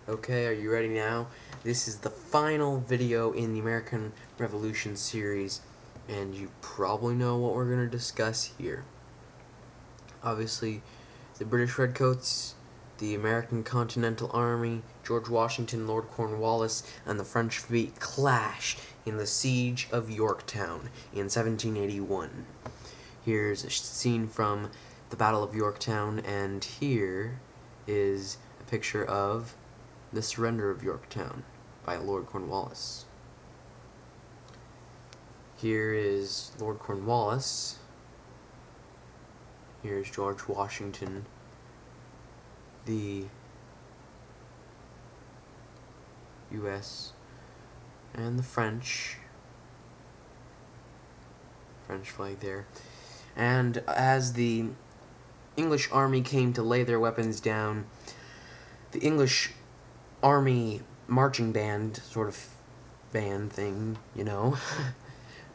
Okay, are you ready now? This is the final video in the American Revolution series, and you probably know what we're going to discuss here. Obviously, the British Redcoats, the American Continental Army, George Washington, Lord Cornwallis, and the French fleet clashed in the Siege of Yorktown in 1781. Here's a scene from the Battle of Yorktown, and here is a picture of the surrender of Yorktown by Lord Cornwallis. Here is Lord Cornwallis. Here's George Washington, the U.S., and the French flag there. And as the English army came to lay their weapons down, the English army marching band, sort of band thing, you know,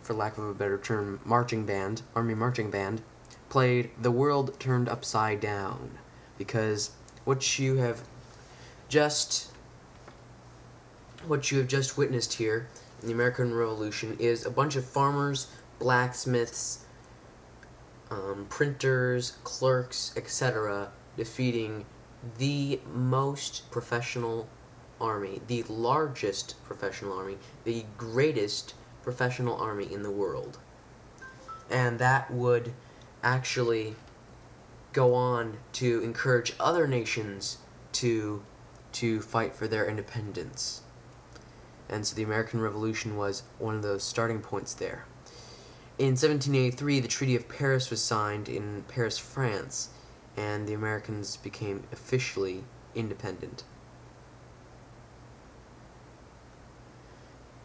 for lack of a better term, army marching band, played The World Turned Upside Down, because what you have just witnessed here in the American Revolution is a bunch of farmers, blacksmiths, printers, clerks, etc., defeating the most professional army, the largest professional army, the greatest professional army in the world. And that would actually go on to encourage other nations to fight for their independence. And so the American Revolution was one of those starting points there. In 1783, the Treaty of Paris was signed in Paris, France, and the Americans became officially independent.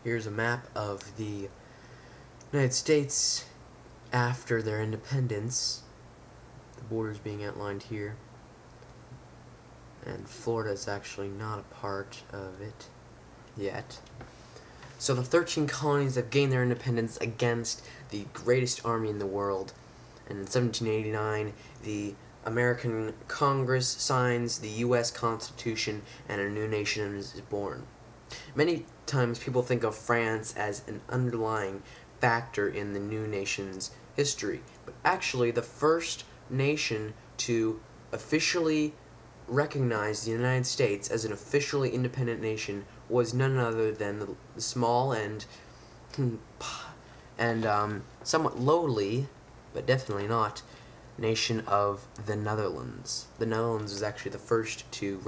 Here's a map of the United States after their independence, the borders being outlined here, and Florida is actually not a part of it yet. So the 13 colonies have gained their independence against the greatest army in the world, and in 1789 the American Congress signs the U.S. Constitution and a new nation is born. Many times people think of France as an underlying factor in the new nation's history, but actually the first nation to officially recognize the United States as an officially independent nation was none other than the small and somewhat lowly, but definitely not, nation of the Netherlands. The Netherlands was actually the first to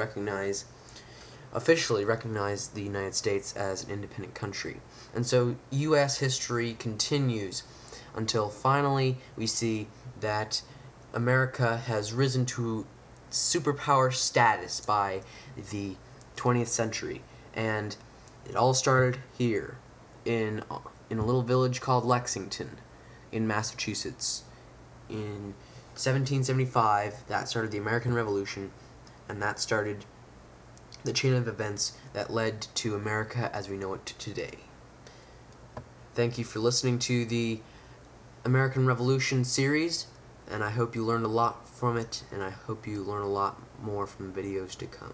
officially recognize the United States as an independent country. And so U.S. history continues until finally we see that America has risen to superpower status by the 20th century, and it all started here in a little village called Lexington in Massachusetts. In 1775, that started the American Revolution, and that started the chain of events that led to America as we know it today. Thank you for listening to the American Revolution series, and I hope you learned a lot from it, and I hope you learn a lot more from videos to come.